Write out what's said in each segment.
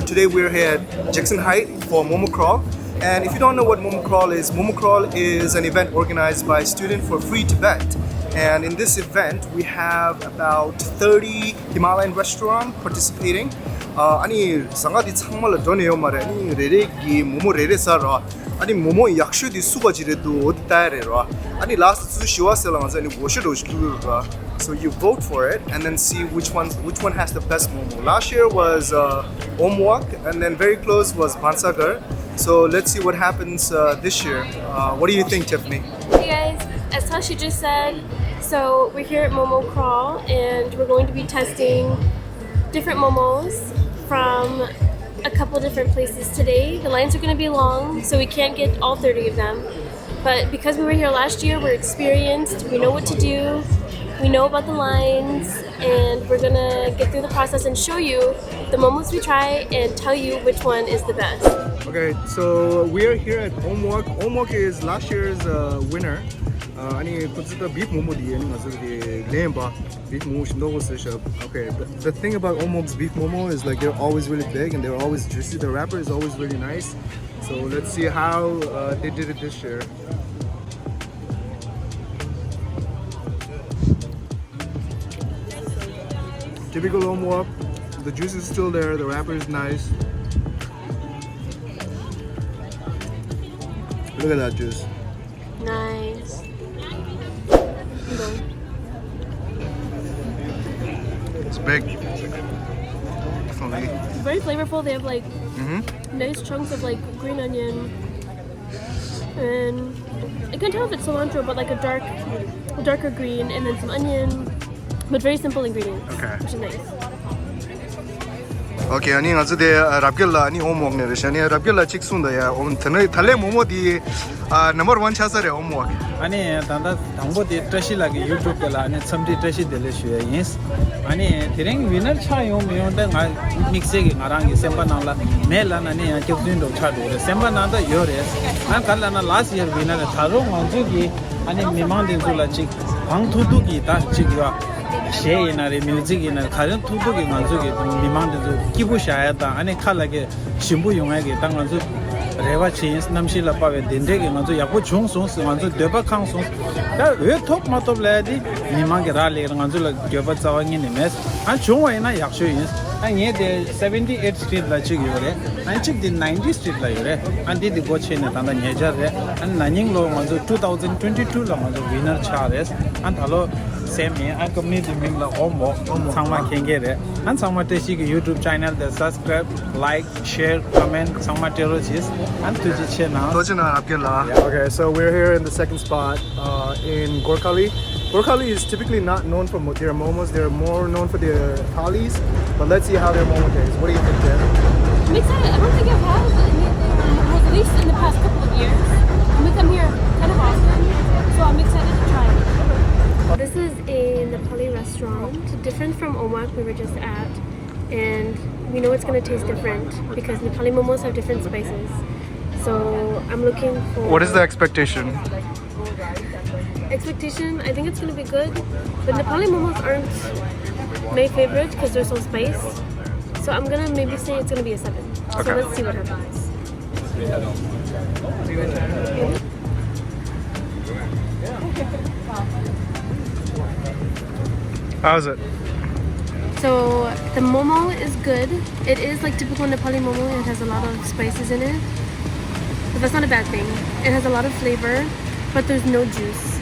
Today we're here at Jackson Height for Momo Crawl. And if you don't know what Momo Crawl is an event organized by students for free Tibet. And in this event, we have about 30 Himalayan restaurants participating. 아니 상가디 창말로 돈이요 말에 아니 레레기 모모 레레사라 아니 모모 약슈디 수가지레도 어디다래라 아니 라스트 수시 왔을랑서 아니 워셔도 시키고가. So you vote for it and then see which one has the best momo. Last year was Omwak and then very close was Bansagar. So let's see what happens this year. What do you think, Tiffany? Hey guys, as Sushi just said, so we're here at Momo Crawl and we're going to be testing different momos from a couple different places today. The lines are going to be long, so we can't get all 30 of them. But because we were here last year, we're experienced, we know what to do, we know about the lines, and we're going to get through the process and show you the momos we try and tell you which one is the best. Okay, so we are here at Omwak. Omwak is last year's winner. 아니 그때 beef momo 디에는 가서 그 레임바 beef momo 신도고 쓰셔. Okay, the thing about Omwak's beef momo is like they're always really big and they're always juicy. The wrapper is always really nice. So let's see how they did it this year. Typical Omwak, the juice is still there. The wrapper is nice. Look at that juice. Nice. It's big. Definitely. It's very flavorful. They have like nice chunks of like green onion, and I can't tell if it's cilantro, but like a darker green, and then some onion, but very simple ingredients. Okay. Which is nice. Okay, 아니 아저데 랍겔라 아니 오모네 레샤니 랍겔라 직순다야 온 터네 탈레 모모디 넘버 1 차서레 오모 아니 단다 당보디 트시라기 유튜브 달라 아니 첨디 트시 델레슈에 인스 아니 디랭 위너 차요 미온데 가 믹스에기 나랑이 셈바나라 메라 아니 겹진도 차도레 셈바나다 요레스 난 갈라나 라스트 이어 위너 타로 만주기 아니 미만데 줄라치 방투두기 다 지기와 셰이나리 뮤직이나 가른 투두기 만주기 미만데 기부샤야다 아니 칼라게 신부 용하게 당만주 레와 체인스 남실라 파베 덴데게 만주 야고 중송스 만주 데바캉송 다왜 톱마톱레디 미만게 라레 만주라 데바 자왕이니 메스 안 중와이나 약쇼인스 안 예데 78 스트리트 라 치기요레 안 치디 90 스트리트 라 요레 안 디디 고체네 단다 녜자레 안 나닝로 만주 2022 라 만주 위너 차레스 안 달로 same here. I community member Momo. Sangma kengere. And sangma teshi YouTube channel. The subscribe, like, share, comment. Sangma terrorists and tuji channel. Okay, so we're here in the second spot in Gorali. Gorali is typically not known for their momos. They're more known for their thalis. But let's see how their momo tastes. What do you think, Jen? I'm excited. I don't think I've had momos, at least in the past couple of years. And we come here kind of often, so I'm excited to try it. This is a Nepali restaurant, different from Omwak we were just at, and we know it's going to taste different because Nepali momos have different spices. So I'm looking for... What is the expectation? Expectation, I think it's going to be good, but Nepali momos aren't my favorite because they're so spiced. So I'm going to maybe say it's going to be a 7. Okay. So let's see what happens. How's it? So the momo is good. It is like typical Nepali momo. It has a lot of spices in it. But that's not a bad thing. It has a lot of flavor, but there's no juice.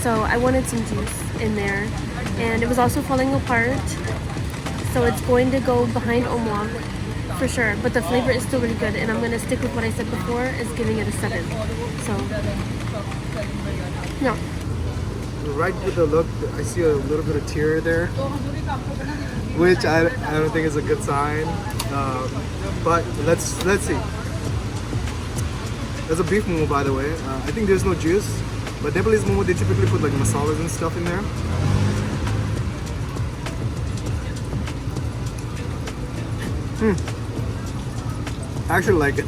So I wanted some juice in there. And it was also falling apart. So it's going to go behind Omwak for sure. But the flavor is still really good. And I'm going to stick with what I said before, is giving it a 7. So, no. Right with the look, I see a little bit of tear there, which I don't think is a good sign. But let's see. There's a beef momo, by the way. I think there's no juice, but Nepalese momo, they typically put like masalas and stuff in there. I actually like it.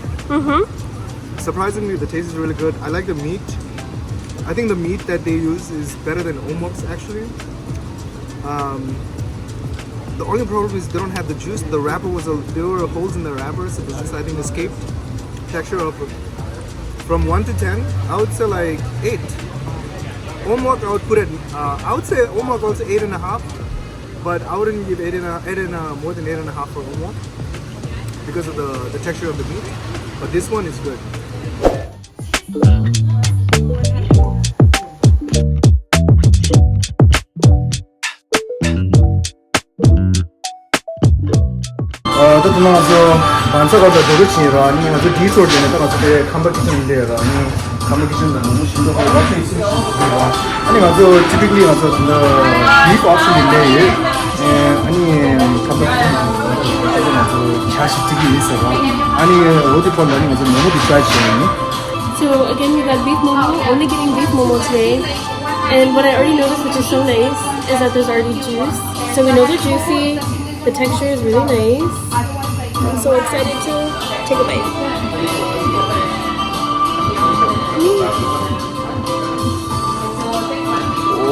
Surprisingly, the taste is really good. I like the meat. I think the meat that they use is better than Omok's actually. The only problem is they don't have the juice. The wrapper there were holes in the wrapper, so the juice I think escaped. Texture of from 1 to 10, I would say like 8. Homework I would put it. I would say homework also 8.5, but I wouldn't give 8 and more than 8.5 for homework because of the texture of the meat. But this one is good. 또 나서 반사가 더 그렇지라 아니 아주 디소르 되는 거 같은데 컴퓨터인데라 아니 컴퓨터는 너무 신경을 갖고 있으니까 아니 아주 typically 아주 beef option인데 아니 컴퓨터는 아주 자식들이 있어요 아니 어디 보면 아주 너무 비싸지. So again, we got beef momo. Only getting beef momo today, and what I already noticed, which is so nice, is that there's already juice. So we know they're juicy. The texture is really nice. I'm so excited to take a bite.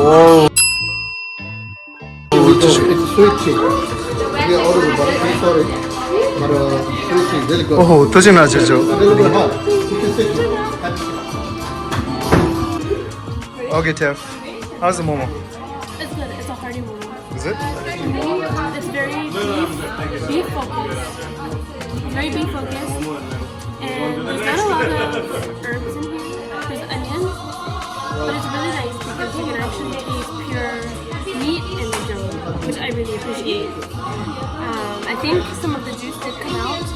Oh. It's a sweet tea. We ordered but I'm sorry. But sweet tea, really good. Oh, 터진 아시죠? A little bit hot. You can sit. Okay, Tev. How's the momo? It's good. It's a hearty momo. Is it? It's very beef focused. Very beef focused. And there's not a lot of herbs in here. There's onions. But it's really nice because you can actually taste pure meat in the dough, which I really appreciate. I think some of the juice did come out.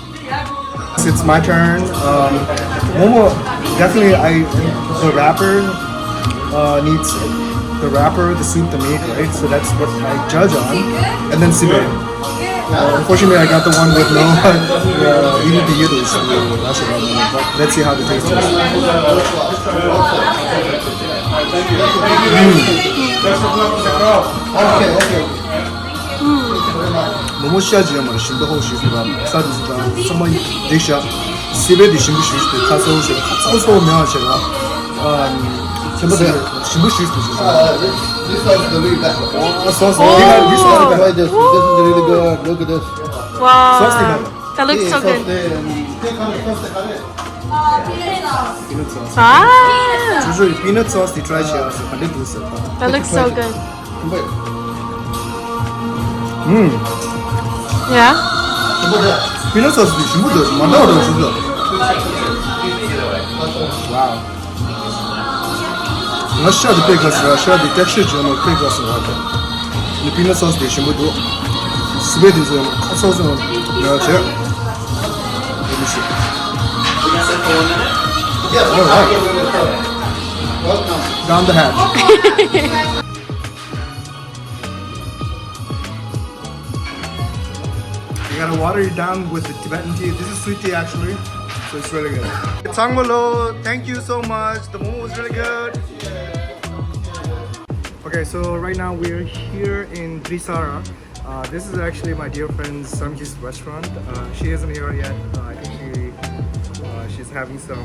It's my turn. Momo, definitely the wrapper needs the wrapper, the soup, the meat, right? So that's what I judge on. And then sibe. Unfortunately, I got the one with no even the noodles. So that's what I'm doing. But let's see how the taste is. Okay. Momo 시아지야 뭐 신도 호시스가 사드스가 정말 딕샤 시베디 신부 시스트 카소시 카소소 명하시가 전부 다 신부 시스트 This sauce is the really best. sauce Try this. This is really good. Look at this. Wow. Sauce That looks so good. peanut sauce. Ah, 주주 peanut sauce 디 try 시아스 반대 두스. that looks so good. Yeah? peanut sauce 디 신부도 만나러 주주. Wow. Russia the big Russia the texture German big Russia. The peanut sauce 디 신부도 스웨덴 sauce 는 뭐지? Let me see. Yes. All right. Welcome. Down the hatch. You gotta water it down with the Tibetan tea. This is sweet tea actually, so it's really good. Sangmalo, thank you so much. The momo was really good. Okay, so right now we're here in Brisara. This is actually my dear friend Samji's restaurant. She isn't here yet. I think she's having some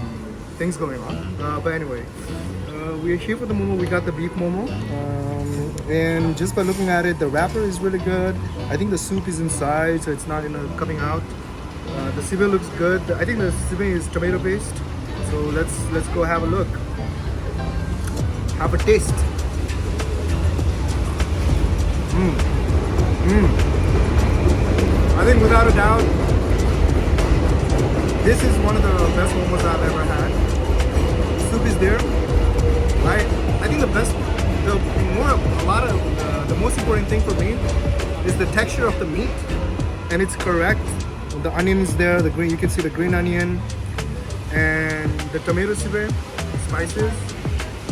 things going on. But anyway, we're here for the momo. We got the beef momo. And just by looking at it, the wrapper is really good. I think the soup is inside, so it's not coming out. The sibe looks good. I think the sibe is tomato based. So let's go have a look. Have a taste. I think without a doubt, this is one of the best momos I've ever had. The soup is there, right? I think the most important thing for me is the texture of the meat, and it's correct. The onion is there, the green. You can see the green onion, and the tomato sibe, spices.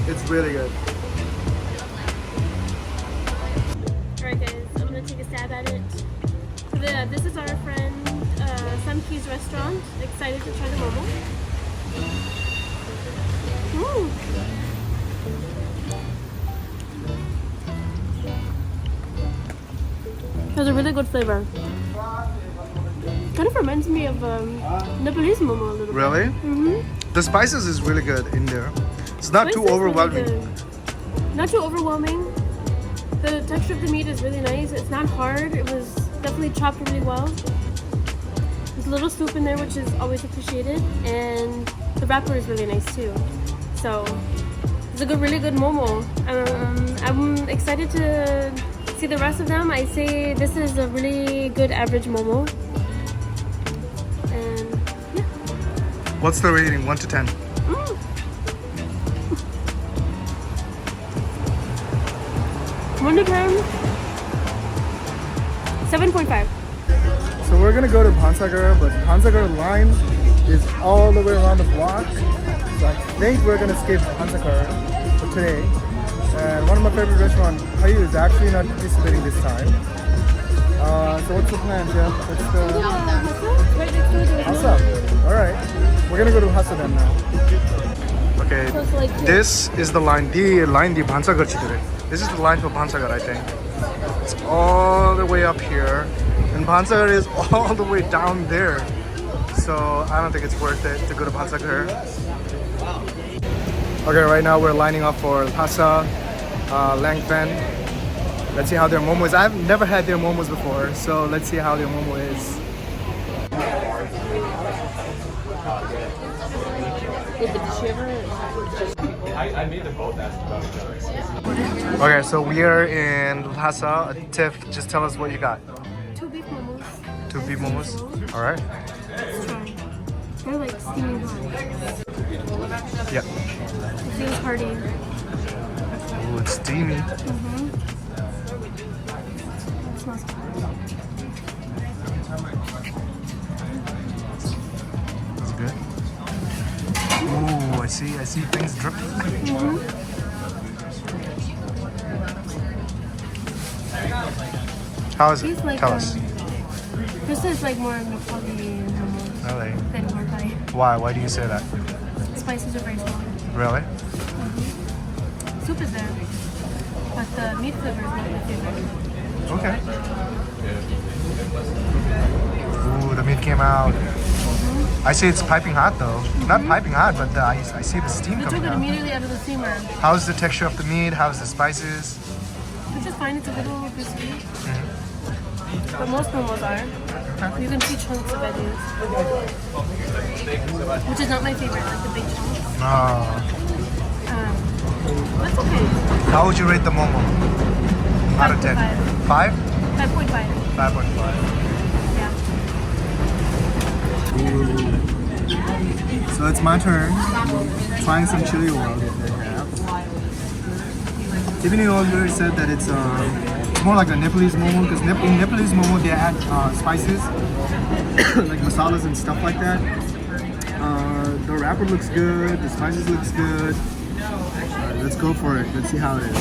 It's really good. Alright guys, I'm gonna take a stab at it. So this is our friend Samki's restaurant. Excited to try the momo. Has a really good flavor. Kind of reminds me of Nepalese momo a little bit. Really? Mm-hmm. The spices is really good in there. It's not too overwhelming. Not too overwhelming. The texture of the meat is really nice. It's not hard. It was definitely chopped really well. There's a little soup in there, which is always appreciated, and the wrapper is really nice too. So it's a really good momo. I'm excited to see the rest of them. I say this is a really good average momo. And yeah. What's the rating? 1 to 10. One to 10. 7.5. So we're gonna go to Bhansagar, but Bhansagar line is all the way around the block. So I think we're gonna skip Bhansagar for today. And one of my favorite restaurants, Hayu, is actually not participating this time. So what's the plan, Jeff? What's the Right next door to the Hassa? Alright. We're gonna go to Hassa then now. Okay, Close to like here. this is the line, the Bhansagar chidere. This is the line for Bhansagar, I think. It's all the way up here. And Bhansagar is all the way down there. So I don't think it's worth it to go to Bhansagar. Okay, right now we're lining up for Hassa, Langfen. Let's see how their momo is. I've never had their momos before, so let's see how their momo is. I made them both ask about each other. Okay, so we are in Hassa. Tiff, just tell us what you got. 2 beef momos. 2 beef momos. All right. Let's try. They're like steaming hot. Yep. It feels hearty. Ooh, it's steamy. It smells good. That's good. Ooh, I see things dripping. How is it? Tastes like Tell us. this is like more Nepali momos Really? than Gorali. Why do you say that? Spices are very strong. Really? Soup is there, but the meat flavor is not my favorite. Okay. Ooh, the meat came out. I see it's piping hot though. Not piping hot, but I see the steam We took coming it out. immediately out of the steamer, How's the texture of the meat? How's the spices? which is fine. It's a little bit sweet, but most momos are. You can see chunks of veggies, which is not my favorite, like the big chunks. Oh. That's okay. How would you rate the momo? Out of 10? 5? 5.5. 5.5. Yeah. So it's my turn. Trying some chili oil that they have. Tiffany earlier said that it's more like a Nepalese momo because in Nepalese momo they add spices like masalas and stuff like that. The wrapper looks good. The spices looks good. Alright, let's go for it. Let's see how it is.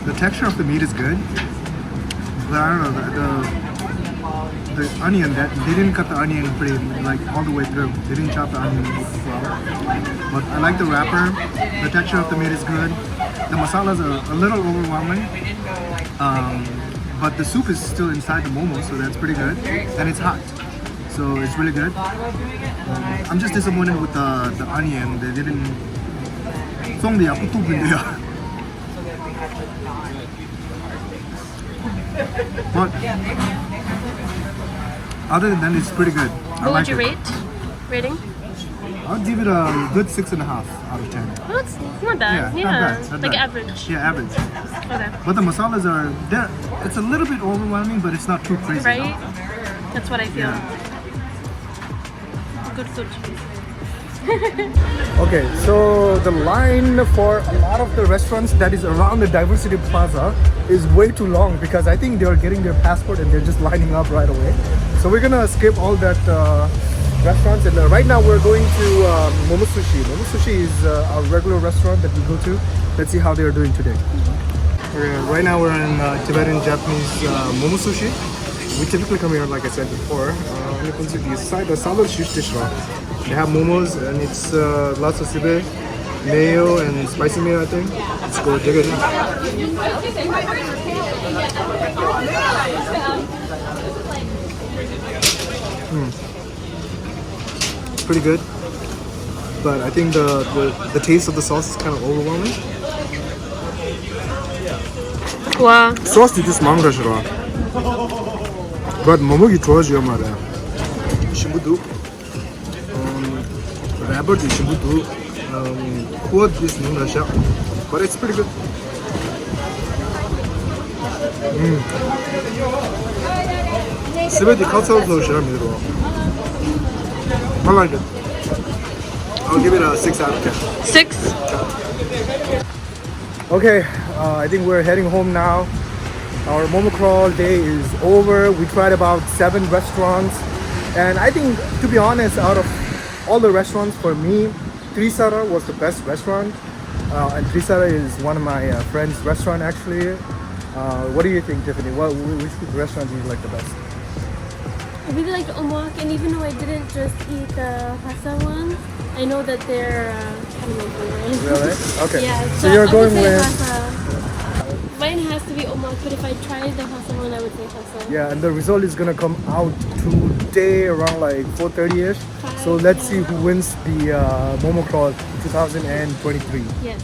The texture of the meat is good, but I don't know, the onion, that they didn't cut the onion pretty like all the way through. They didn't chop the onion well. But I like the wrapper. The texture of the meat is good. The masalas are a little overwhelming, but the soup is still inside the momo, so that's pretty good. And it's hot, so it's really good. I'm just disappointed with the onion. They didn't. But other than that, it's pretty good. I What like would you it. rate? Rating? I'll give it a good 6.5 out of 10. Well, it's not bad. Yeah, not bad, not like bad. average. Yeah, average. Okay. But the masalas are there. It's a little bit overwhelming, but it's not too crazy. Right? That's what I feel. Yeah. Good food. Okay, so the line for a lot of the restaurants that is around the Diversity Plaza is way too long because I think they're getting their passport and they're just lining up right away. So we're gonna skip all that restaurants and right now we're going to Momo Sushi. Momo Sushi is our regular restaurant that we go to. Let's see how they are doing today. Okay, right now we're in Tibetan Japanese Momo Sushi. We typically come here, like I said before. You can see the side, the salad shish dish. They have momos and it's lots of sibe, mayo and spicy mayo, I think. Let's go dig it in. Pretty good. But I think the taste of the sauce is kind of overwhelming. 와, Sauce is just manga 싫어. But 모모기 좋아지요 말이야. 신부도 rapper도 신부도 quad is manga 싫어. But it's pretty good. 스웨디 카츠도 싫어합니다. I like it. I'll give it a 6 out of 10. 6? Okay, I think we're heading home now. Our Momo Crawl day is over. We tried about 7 restaurants, and I think, to be honest, out of all the restaurants, for me, Trisara was the best restaurant. And Trisara is one of my friend's restaurant actually. What do you think, Tiffany? Which restaurant do you like the best? I really like the omak, and even though I didn't just eat the Hassa one, I know that they're kind of my favorite. Really? Okay. Yeah, So you're I going would say with. Hassa. Mine has to be omak, but if I tried the Hassa one, I would say Hassa. Yeah, and the result is gonna come out today around like 4:30ish. So let's see who wins the Momo Crawl 2023. Yes.